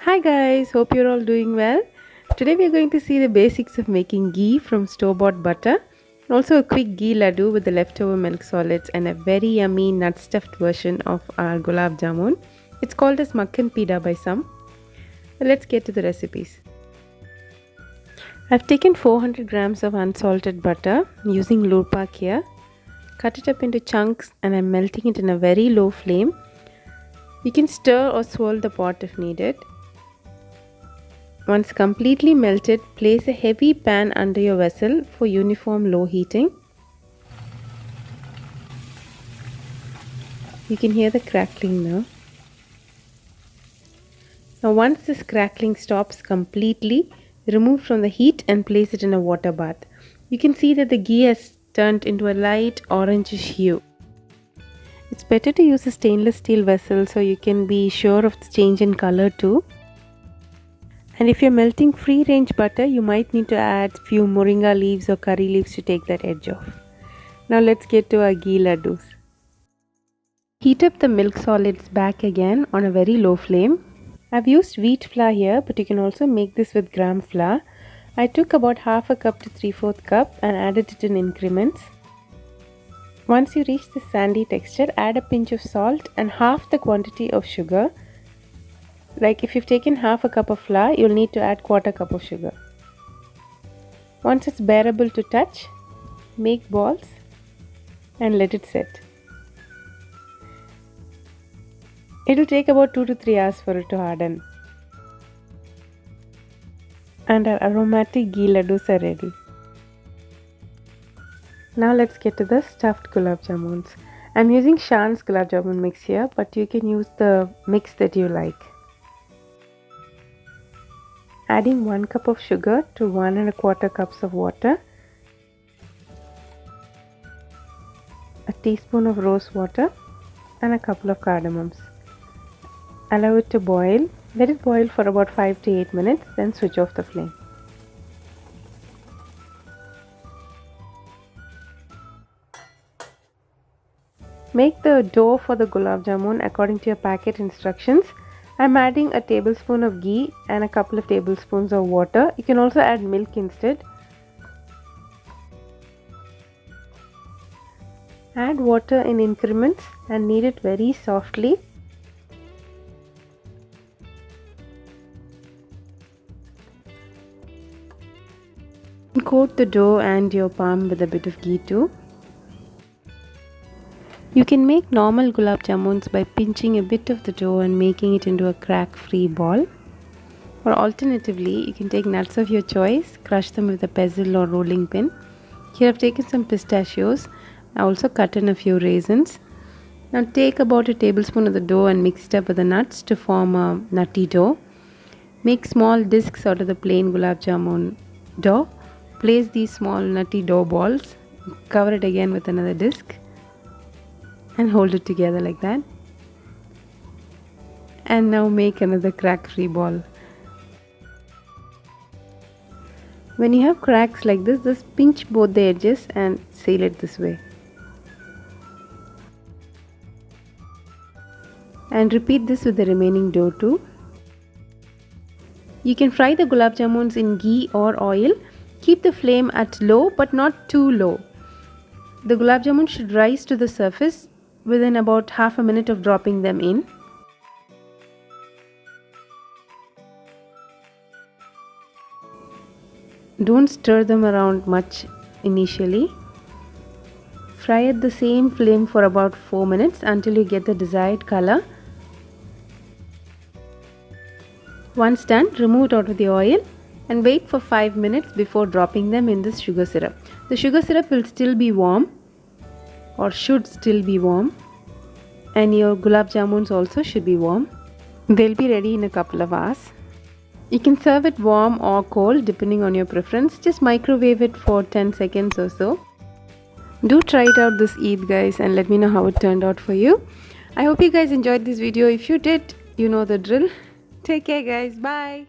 Hi guys, hope you're all doing well. Today we are going to see the basics of making ghee from store-bought butter. Also a quick ghee laddu with the leftover milk solids and a very yummy nut-stuffed version of our Gulab Jamun. It's called as Makkan Peda by some. But let's get to the recipes. I've taken 400 grams of unsalted butter using lurpak here. Cut it up into chunks and I'm melting it in a very low flame. You can stir or swirl the pot if needed. Once completely melted, place a heavy pan under your vessel for uniform low heating. You can hear the crackling now. Now once this crackling stops completely, remove from the heat and place it in a water bath. You can see that the ghee has turned into a light orangish hue. It's better to use a stainless steel vessel so you can be sure of the change in color too. And if you're melting free range butter, you might need to add few moringa leaves or curry leaves to take that edge off. Now let's get to our ghee laddus. Heat up the milk solids back again on a very low flame. I've used wheat flour here, but you can also make this with gram flour. I took about half a cup to 3/4 cup and added it in increments. Once you reach this sandy texture, add a pinch of salt and half the quantity of sugar. Like if you've taken half a cup of flour, you'll need to add 1/4 cup of sugar. Once it's bearable to touch, make balls and let it set. It'll take about 2 to 3 hours for it to harden. And our aromatic ghee laddus are ready. Now let's get to the stuffed gulab jamuns. I'm using Shan's gulab jamun mix here, but you can use the mix that you like. Adding 1 cup of sugar to 1 1/4 cups of water, a teaspoon of rose water and a couple of cardamoms. Allow it to boil. Let it boil for about 5 to 8 minutes, then switch off the flame. Make the dough for the gulab jamun according to your packet instructions. I'm adding a tablespoon of ghee and a couple of tablespoons of water. You can also add milk instead. Add water in increments and knead it very softly. Coat the dough and your palm with a bit of ghee too. You can make normal gulab jamuns by pinching a bit of the dough and making it into a crack-free ball. Or alternatively, you can take nuts of your choice, crush them with a pestle or rolling pin. Here I've taken some pistachios. I also cut in a few raisins. Now take about a tablespoon of the dough and mix it up with the nuts to form a nutty dough. Make small discs out of the plain gulab jamun dough. Place these small nutty dough balls. Cover it again with another disc. And hold it together like that. And now make another crack-free ball. When you have cracks like this, just pinch both the edges and seal it this way. And repeat this with the remaining dough too. You can fry the gulab jamuns in ghee or oil. Keep the flame at low but not too low. The gulab jamun should rise to the surface within about half a minute of dropping them in. Don't stir them around much initially. Fry at the same flame for about 4 minutes until you get the desired color. Once done, remove it out of the oil and wait for 5 minutes before dropping them in this sugar syrup. The sugar syrup will still be warm, or should still be warm, and your gulab jamuns also should be warm. They'll be ready in a couple of hours. You can serve it warm or cold depending on your preference. Just microwave it for 10 seconds or so. Do try it out this Eid guys and let me know how it turned out for you. I hope you guys enjoyed this video. If you did, you know the drill. Take care guys. Bye.